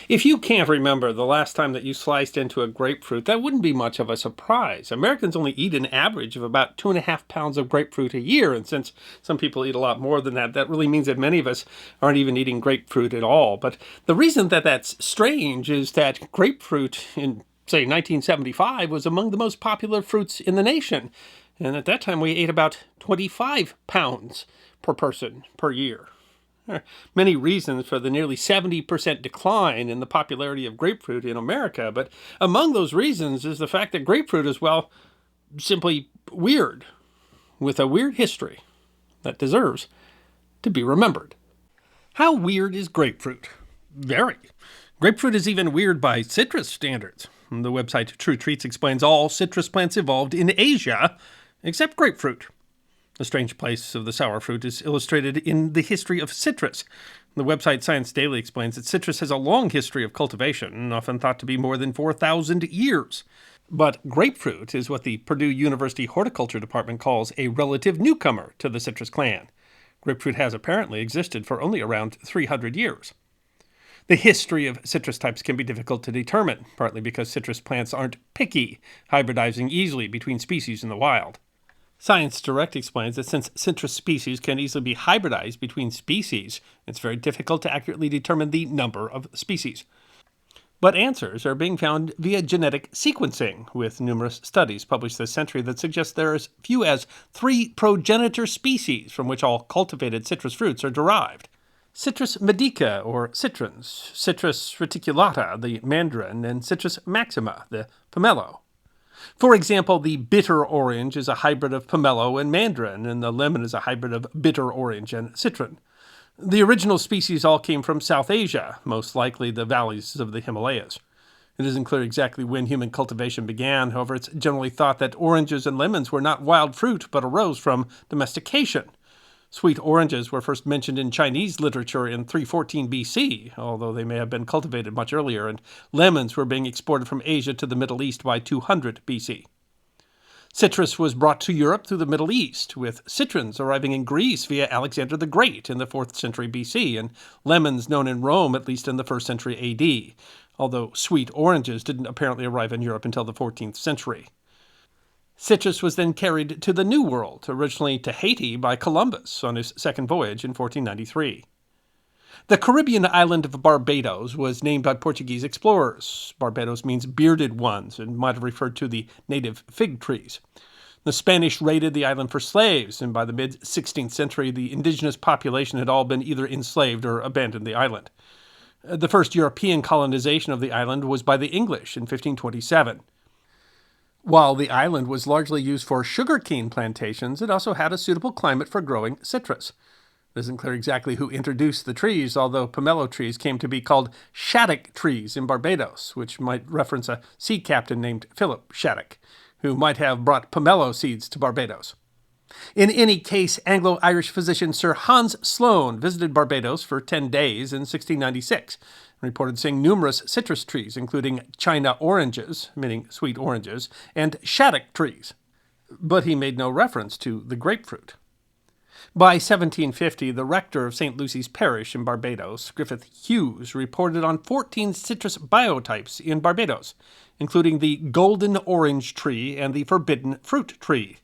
If you can't remember the last time that you sliced into a grapefruit, that wouldn't be much of a surprise. Americans only eat an average of about 2.5 pounds of grapefruit a year, and since some people eat a lot more than that, that really means that many of us aren't even eating grapefruit at all. But the reason that that's strange is that grapefruit in, say, 1975 was among the most popular fruits in the nation. And at that time, we ate about 25 pounds per person per year. There are many reasons for the nearly 70% decline in the popularity of grapefruit in America, but among those reasons is the fact that grapefruit is, well, simply weird, with a weird history that deserves to be remembered. How weird is grapefruit? Very. Grapefruit is even weird by citrus standards. The website True Treats explains all citrus plants evolved in Asia, except grapefruit. The strange place of the sour fruit is illustrated in the history of citrus. The website Science Daily explains that citrus has a long history of cultivation, often thought to be more than 4,000 years. But grapefruit is what the Purdue University Horticulture Department calls a relative newcomer to the citrus clan. Grapefruit has apparently existed for only around 300 years. The history of citrus types can be difficult to determine, partly because citrus plants aren't picky, hybridizing easily between species in the wild. Science Direct explains that since citrus species can easily be hybridized between species, it's very difficult to accurately determine the number of species. But answers are being found via genetic sequencing, with numerous studies published this century that suggest there are as few as 3 progenitor species from which all cultivated citrus fruits are derived. Citrus medica, or citrons, Citrus reticulata, the mandarin, and Citrus maxima, the pomelo. For example, the bitter orange is a hybrid of pomelo and mandarin, and the lemon is a hybrid of bitter orange and citron. The original species all came from South Asia, most likely the valleys of the Himalayas. It isn't clear exactly when human cultivation began. However, it's generally thought that oranges and lemons were not wild fruit, but arose from domestication. Sweet oranges were first mentioned in Chinese literature in 314 BC, although they may have been cultivated much earlier, and lemons were being exported from Asia to the Middle East by 200 BC. Citrus was brought to Europe through the Middle East, with citrons arriving in Greece via Alexander the Great in the 4th century BC, and lemons known in Rome at least in the 1st century AD, although sweet oranges didn't apparently arrive in Europe until the 14th century. Citrus was then carried to the New World, originally to Haiti by Columbus on his second voyage in 1493. The Caribbean island of Barbados was named by Portuguese explorers. Barbados means bearded ones and might have referred to the native fig trees. The Spanish raided the island for slaves, and by the mid-16th century, the indigenous population had all been either enslaved or abandoned the island. The first European colonization of the island was by the English in 1527. While the island was largely used for sugarcane plantations, it also had a suitable climate for growing citrus. It isn't clear exactly who introduced the trees, although pomelo trees came to be called shaddock trees in Barbados, which might reference a sea captain named Philip Shaddock, who might have brought pomelo seeds to Barbados. In any case, Anglo-Irish physician Sir Hans Sloane visited Barbados for 10 days in 1696, and reported seeing numerous citrus trees, including China oranges, meaning sweet oranges, and shaddock trees. But he made no reference to the grapefruit. By 1750, the rector of St. Lucy's Parish in Barbados, Griffith Hughes, reported on 14 citrus biotypes in Barbados, including the golden orange tree and the forbidden fruit tree.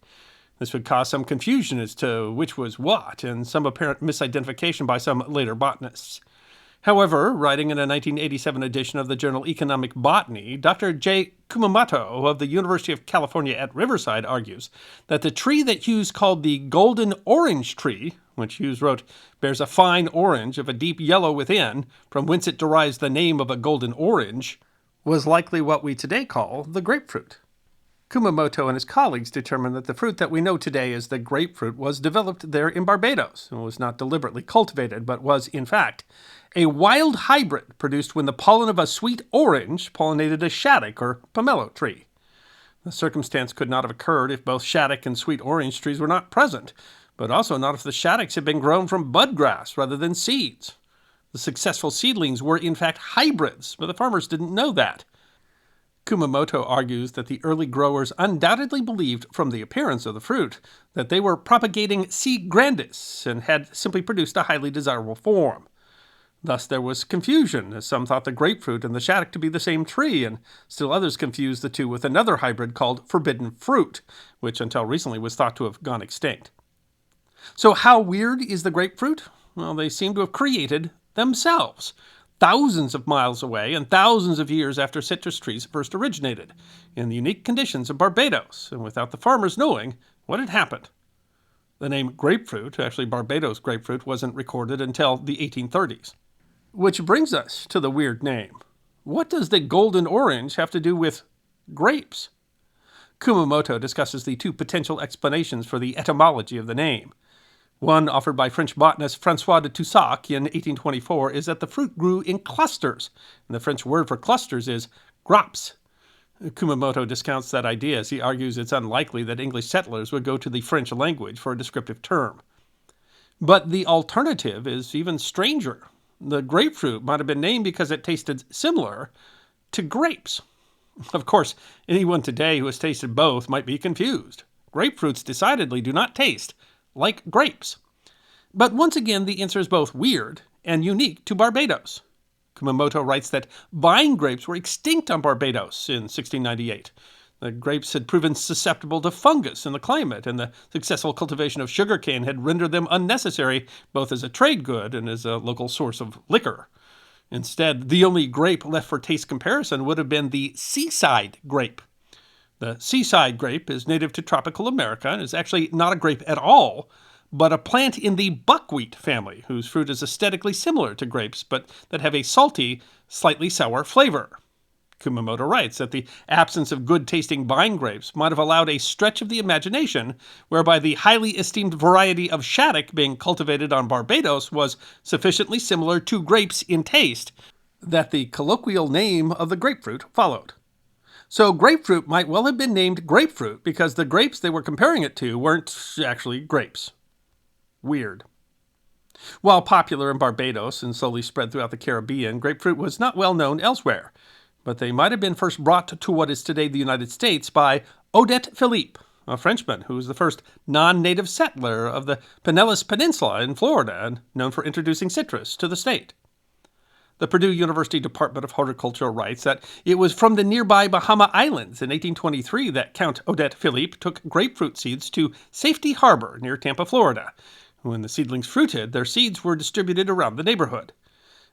This would cause some confusion as to which was what, and some apparent misidentification by some later botanists. However, writing in a 1987 edition of the journal Economic Botany, Dr. J. Kumamoto of the University of California at Riverside argues that the tree that Hughes called the golden orange tree, which Hughes wrote bears a fine orange of a deep yellow within, from whence it derives the name of a golden orange, was likely what we today call the grapefruit. Kumamoto and his colleagues determined that the fruit that we know today as the grapefruit was developed there in Barbados and was not deliberately cultivated, but was, in fact, a wild hybrid produced when the pollen of a sweet orange pollinated a shaddock or pomelo tree. The circumstance could not have occurred if both shaddock and sweet orange trees were not present, but also not if the shaddocks had been grown from budgrass rather than seeds. The successful seedlings were, in fact, hybrids, but the farmers didn't know that. Kumamoto argues that the early growers undoubtedly believed from the appearance of the fruit that they were propagating C. grandis and had simply produced a highly desirable form. Thus there was confusion, as some thought the grapefruit and the shaddock to be the same tree, and still others confused the two with another hybrid called forbidden fruit, which until recently was thought to have gone extinct. So how weird is the grapefruit? Well, they seem to have created themselves, thousands of miles away and thousands of years after citrus trees first originated, in the unique conditions of Barbados, and without the farmers knowing what had happened. The name grapefruit, actually Barbados grapefruit, wasn't recorded until the 1830s. Which brings us to the weird name. What does the golden orange have to do with grapes? Kumamoto discusses the two potential explanations for the etymology of the name. One, offered by French botanist François de Toussac in 1824, is that the fruit grew in clusters, and the French word for clusters is grappes. Kumamoto discounts that idea, as he argues it's unlikely that English settlers would go to the French language for a descriptive term. But the alternative is even stranger. The grapefruit might have been named because it tasted similar to grapes. Of course, anyone today who has tasted both might be confused. Grapefruits decidedly do not taste like grapes. But once again, the answer is both weird and unique to Barbados. Kumamoto writes that vine grapes were extinct on Barbados in 1698. The grapes had proven susceptible to fungus in the climate, and the successful cultivation of sugarcane had rendered them unnecessary both as a trade good and as a local source of liquor. Instead, the only grape left for taste comparison would have been the seaside grape. The seaside grape is native to tropical America and is actually not a grape at all, but a plant in the buckwheat family, whose fruit is aesthetically similar to grapes, but that have a salty, slightly sour flavor. Kumamoto writes that the absence of good-tasting vine grapes might have allowed a stretch of the imagination whereby the highly esteemed variety of shaddock being cultivated on Barbados was sufficiently similar to grapes in taste that the colloquial name of the grapefruit followed. So grapefruit might well have been named grapefruit because the grapes they were comparing it to weren't actually grapes. Weird. While popular in Barbados and slowly spread throughout the Caribbean, grapefruit was not well known elsewhere. But they might have been first brought to what is today the United States by Odette Philippe, a Frenchman who was the first non-native settler of the Pinellas Peninsula in Florida and known for introducing citrus to the state. The Purdue University Department of Horticulture writes that it was from the nearby Bahama Islands in 1823 that Count Odette Philippe took grapefruit seeds to Safety Harbor near Tampa, Florida. When the seedlings fruited, their seeds were distributed around the neighborhood.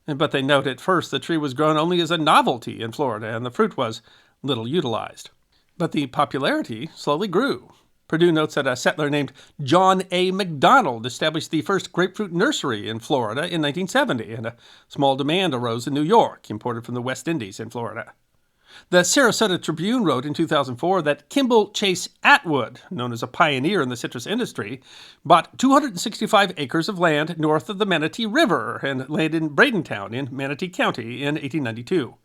But they note at first the tree was grown only as a novelty in Florida, and the fruit was little utilized. But the popularity slowly grew. Purdue notes that a settler named John A. McDonald established the first grapefruit nursery in Florida in 1970, and a small demand arose in New York, imported from the West Indies in Florida. The Sarasota Tribune wrote in 2004 that Kimball Chase Atwood, known as a pioneer in the citrus industry, bought 265 acres of land north of the Manatee River and land in Bradentown in Manatee County in 1892.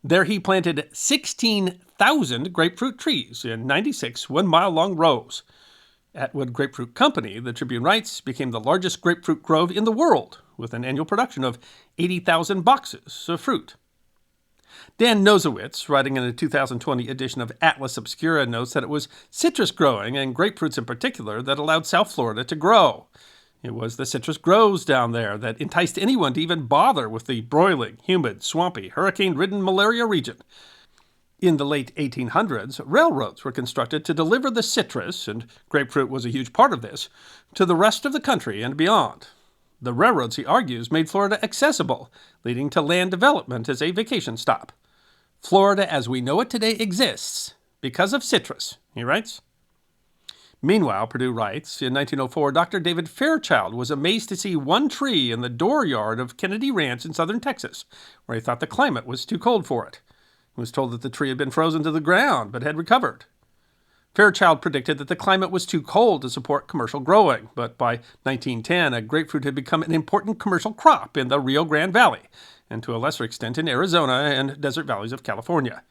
There he planted 16,000 grapefruit trees in 96 one-mile-long rows. Atwood Grapefruit Company, the Tribune writes, became the largest grapefruit grove in the world, with an annual production of 80,000 boxes of fruit. Dan Nosowitz, writing in a 2020 edition of Atlas Obscura, notes that it was citrus growing, and grapefruits in particular, that allowed South Florida to grow. It was the citrus groves down there that enticed anyone to even bother with the broiling, humid, swampy, hurricane-ridden malaria region. In the late 1800s, railroads were constructed to deliver the citrus, and grapefruit was a huge part of this, to the rest of the country and beyond. The railroads, he argues, made Florida accessible, leading to land development as a vacation stop. Florida as we know it today exists because of citrus, he writes. Meanwhile, Purdue writes, in 1904, Dr. David Fairchild was amazed to see one tree in the dooryard of Kennedy Ranch in southern Texas, where he thought the climate was too cold for it. He was told that the tree had been frozen to the ground, but had recovered. Fairchild predicted that the climate was too cold to support commercial growing, but by 1910, a grapefruit had become an important commercial crop in the Rio Grande Valley, and to a lesser extent in Arizona and desert valleys of California.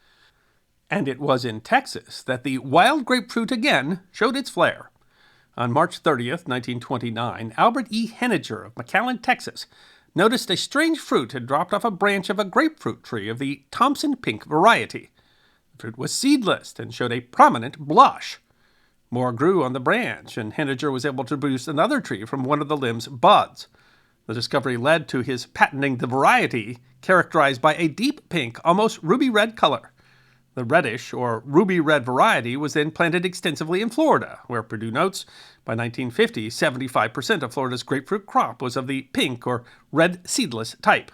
And it was in Texas that the wild grapefruit again showed its flair. On March 30th, 1929, Albert E. Henniger of McAllen, Texas, noticed a strange fruit had dropped off a branch of a grapefruit tree of the Thompson pink variety. The fruit was seedless and showed a prominent blush. More grew on the branch, and Henniger was able to produce another tree from one of the limb's buds. The discovery led to his patenting the variety, characterized by a deep pink, almost ruby red color. The reddish, or ruby red variety was then planted extensively in Florida, where Purdue notes, by 1950, 75% of Florida's grapefruit crop was of the pink or red seedless type.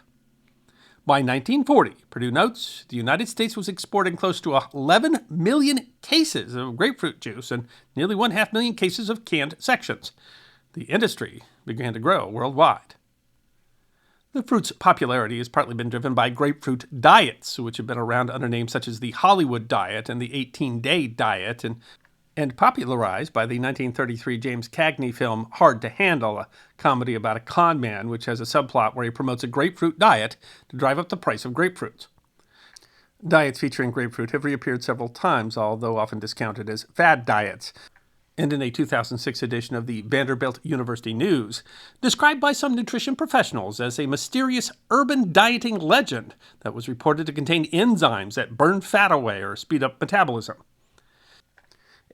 By 1940, Purdue notes, the United States was exporting close to 11 million cases of grapefruit juice and nearly 1/2 million cases of canned sections. The industry began to grow worldwide. The fruit's popularity has partly been driven by grapefruit diets, which have been around under names such as the Hollywood diet and the 18-day diet, and popularized by the 1933 James Cagney film Hard to Handle, a comedy about a con man which has a subplot where he promotes a grapefruit diet to drive up the price of grapefruits. Diets featuring grapefruit have reappeared several times, although often discounted as fad diets, and in a 2006 edition of the Vanderbilt University News, described by some nutrition professionals as a mysterious urban dieting legend that was reported to contain enzymes that burn fat away or speed up metabolism.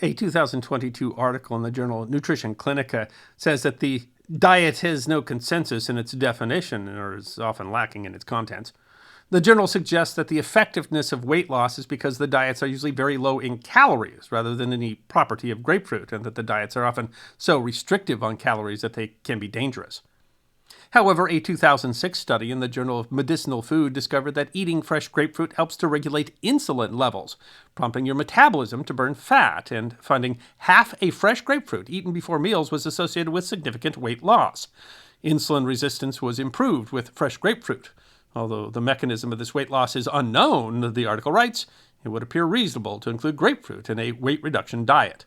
A 2022 article in the journal Nutrition Clinica says that the diet has no consensus in its definition or is often lacking in its contents. The journal suggests that the effectiveness of weight loss is because the diets are usually very low in calories rather than any property of grapefruit, and that the diets are often so restrictive on calories that they can be dangerous. However, a 2006 study in the Journal of Medicinal Food discovered that eating fresh grapefruit helps to regulate insulin levels, prompting your metabolism to burn fat, and finding half a fresh grapefruit eaten before meals was associated with significant weight loss. Insulin resistance was improved with fresh grapefruit. Although the mechanism of this weight loss is unknown, the article writes, it would appear reasonable to include grapefruit in a weight reduction diet.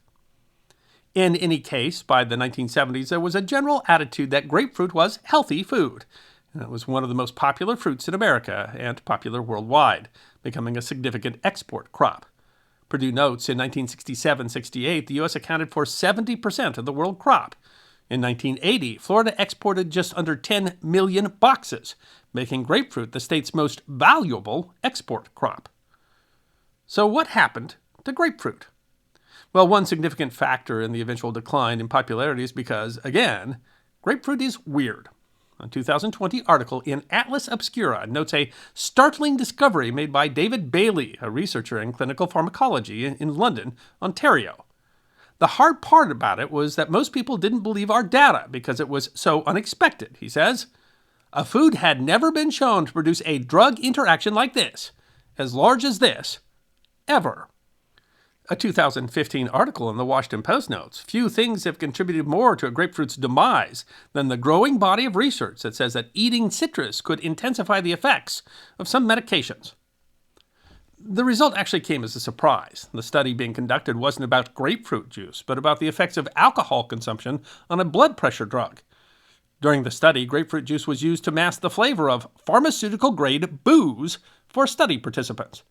In any case, by the 1970s, there was a general attitude that grapefruit was healthy food. And it was one of the most popular fruits in America and popular worldwide, becoming a significant export crop. Purdue notes in 1967-68, the U.S. accounted for 70% of the world crop. In 1980, Florida exported just under 10 million boxes, making grapefruit the state's most valuable export crop. So what happened to grapefruit? Well, one significant factor in the eventual decline in popularity is because, again, grapefruit is weird. A 2020 article in Atlas Obscura notes a startling discovery made by David Bailey, a researcher in clinical pharmacology in London, Ontario. The hard part about it was that most people didn't believe our data because it was so unexpected, he says. A food had never been shown to produce a drug interaction like this, as large as this, ever. A 2015 article in the Washington Post notes, few things have contributed more to a grapefruit's demise than the growing body of research that says that eating citrus could intensify the effects of some medications. The result actually came as a surprise. The study being conducted wasn't about grapefruit juice, but about the effects of alcohol consumption on a blood pressure drug. During the study, grapefruit juice was used to mask the flavor of pharmaceutical-grade booze for study participants.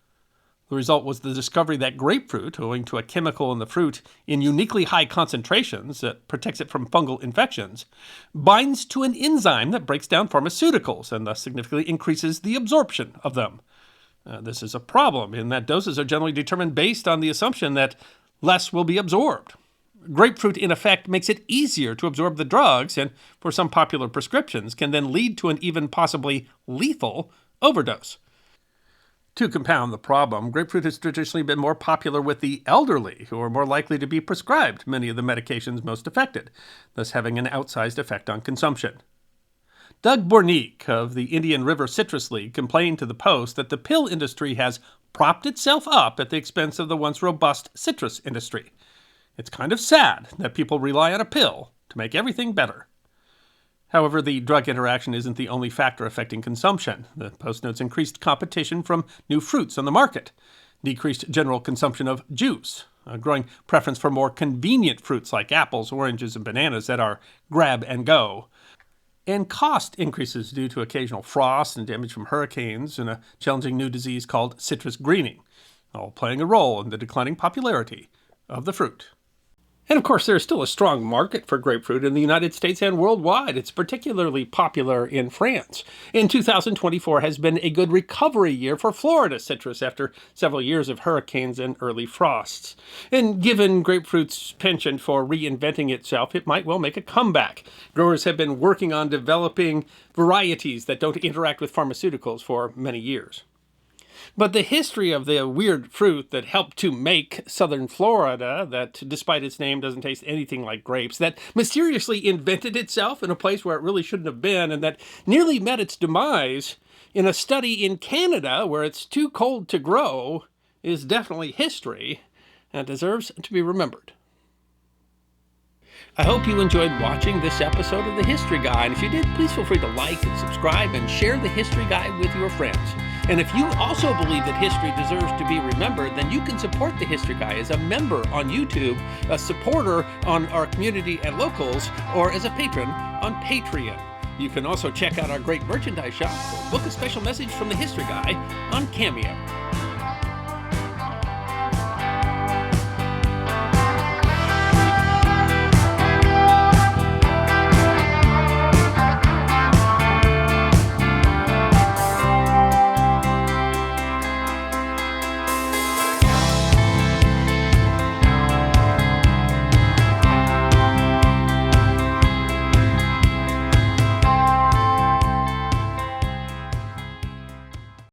The result was the discovery that grapefruit, owing to a chemical in the fruit in uniquely high concentrations that protects it from fungal infections, binds to an enzyme that breaks down pharmaceuticals and thus significantly increases the absorption of them. This is a problem in that doses are generally determined based on the assumption that less will be absorbed. Grapefruit, in effect, makes it easier to absorb the drugs and, for some popular prescriptions, can then lead to an even possibly lethal overdose. To compound the problem, grapefruit has traditionally been more popular with the elderly, who are more likely to be prescribed many of the medications most affected, thus having an outsized effect on consumption. Doug Bornick of the Indian River Citrus League complained to the Post that the pill industry has propped itself up at the expense of the once robust citrus industry. It's kind of sad that people rely on a pill to make everything better. However, the drug interaction isn't the only factor affecting consumption. The Post notes increased competition from new fruits on the market, decreased general consumption of juice, a growing preference for more convenient fruits like apples, oranges, and bananas that are grab and go, and cost increases due to occasional frost and damage from hurricanes and a challenging new disease called citrus greening, all playing a role in the declining popularity of the fruit. And of course, there's still a strong market for grapefruit in the United States and worldwide. It's particularly popular in France. In 2024 has been a good recovery year for Florida citrus after several years of hurricanes and early frosts. And given grapefruit's penchant for reinventing itself, it might well make a comeback. Growers have been working on developing varieties that don't interact with pharmaceuticals for many years. But the history of the weird fruit that helped to make southern Florida, that despite its name doesn't taste anything like grapes, that mysteriously invented itself in a place where it really shouldn't have been, and that nearly met its demise in a study in Canada where it's too cold to grow, is definitely history and deserves to be remembered. I hope you enjoyed watching this episode of The History Guy, and if you did, please feel free to like and subscribe and share The History Guy with your friends. And if you also believe that history deserves to be remembered, then you can support The History Guy as a member on YouTube, a supporter on our community at Locals, or as a patron on Patreon. You can also check out our great merchandise shop or book a special message from The History Guy on Cameo.